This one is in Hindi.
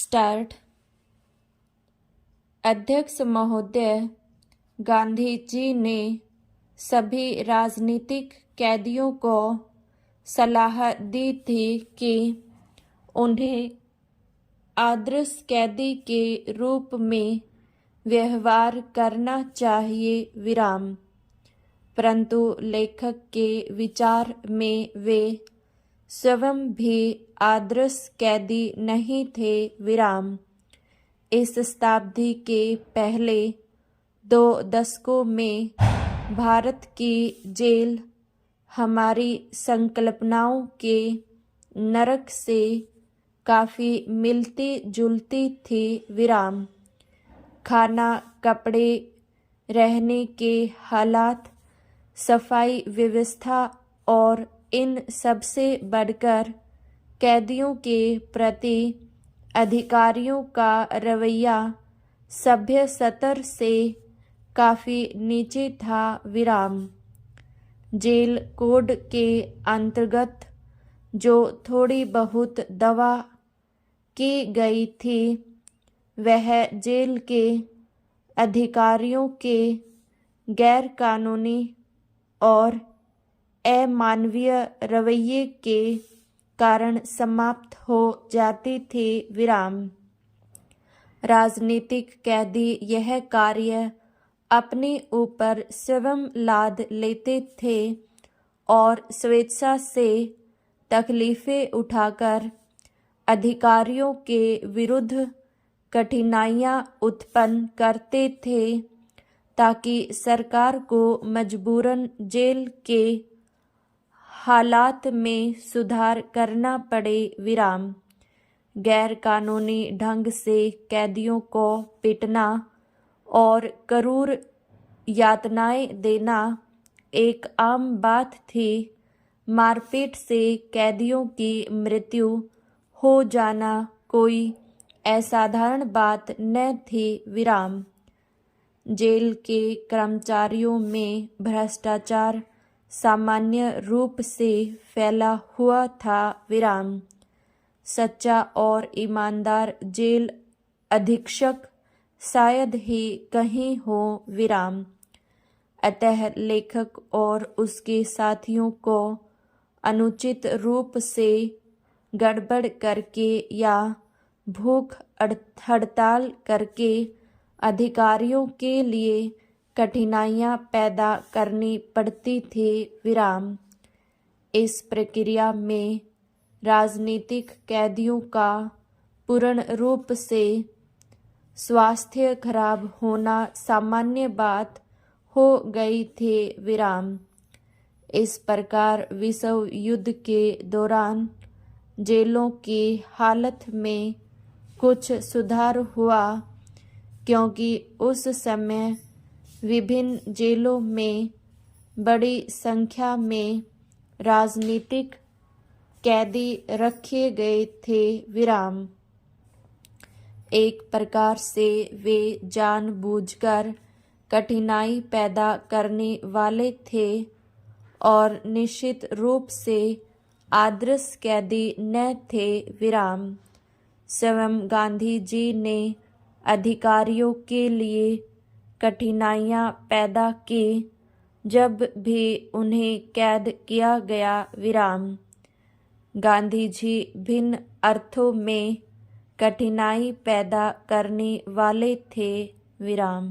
स्टार्ट। अध्यक्ष महोदय, गांधी जी ने सभी राजनीतिक कैदियों को सलाह दी थी कि उन्हें आदर्श कैदी के रूप में व्यवहार करना चाहिए विराम। परंतु लेखक के विचार में वे स्वयं भी आदर्श कैदी नहीं थे विराम। इस शताब्दी के पहले 2 दशकों में भारत की जेल हमारी संकल्पनाओं के नरक से काफ़ी मिलती जुलती थी विराम। खाना, कपड़े, रहने के हालात, सफाई व्यवस्था और इन सबसे बढ़कर कैदियों के प्रति अधिकारियों का रवैया सभ्य स्तर से काफ़ी नीचे था विराम। जेल कोड के अंतर्गत जो थोड़ी बहुत दवा की गई थी वह जेल के अधिकारियों के गैर कानूनी और अमानवीय रवैये के कारण समाप्त हो जाती थी विराम। राजनीतिक कैदी यह कार्य अपने ऊपर स्वयं लाद लेते थे और स्वेच्छा से तकलीफें उठाकर अधिकारियों के विरुद्ध कठिनाइयां उत्पन्न करते थे ताकि सरकार को मजबूरन जेल के हालात में सुधार करना पड़े विराम। गैर कानूनी ढंग से कैदियों को पीटना और क्रूर यातनाएं देना एक आम बात थी। मारपीट से कैदियों की मृत्यु हो जाना कोई असाधारण बात न थी विराम। जेल के कर्मचारियों में भ्रष्टाचार सामान्य रूप से फैला हुआ था विराम। सच्चा और ईमानदार जेल अधीक्षक शायद ही कहीं हो विराम। अतः लेखक और उसके साथियों को अनुचित रूप से गड़बड़ करके या भूख हड़ताल करके अधिकारियों के लिए कठिनाइयां पैदा करनी पड़ती थी विराम। इस प्रक्रिया में राजनीतिक कैदियों का पूर्ण रूप से स्वास्थ्य खराब होना सामान्य बात हो गई थी विराम। इस प्रकार विश्व युद्ध के दौरान जेलों की हालत में कुछ सुधार हुआ क्योंकि उस समय विभिन्न जेलों में बड़ी संख्या में राजनीतिक कैदी रखे गए थे विराम। एक प्रकार से वे जानबूझकर कठिनाई पैदा करने वाले थे और निश्चित रूप से आदर्श कैदी न थे विराम। स्वयं गांधी जी ने अधिकारियों के लिए कठिनाइयां पैदा की जब भी उन्हें कैद किया गया विराम। गांधी जी भिन्न अर्थों में कठिनाई पैदा करने वाले थे विराम।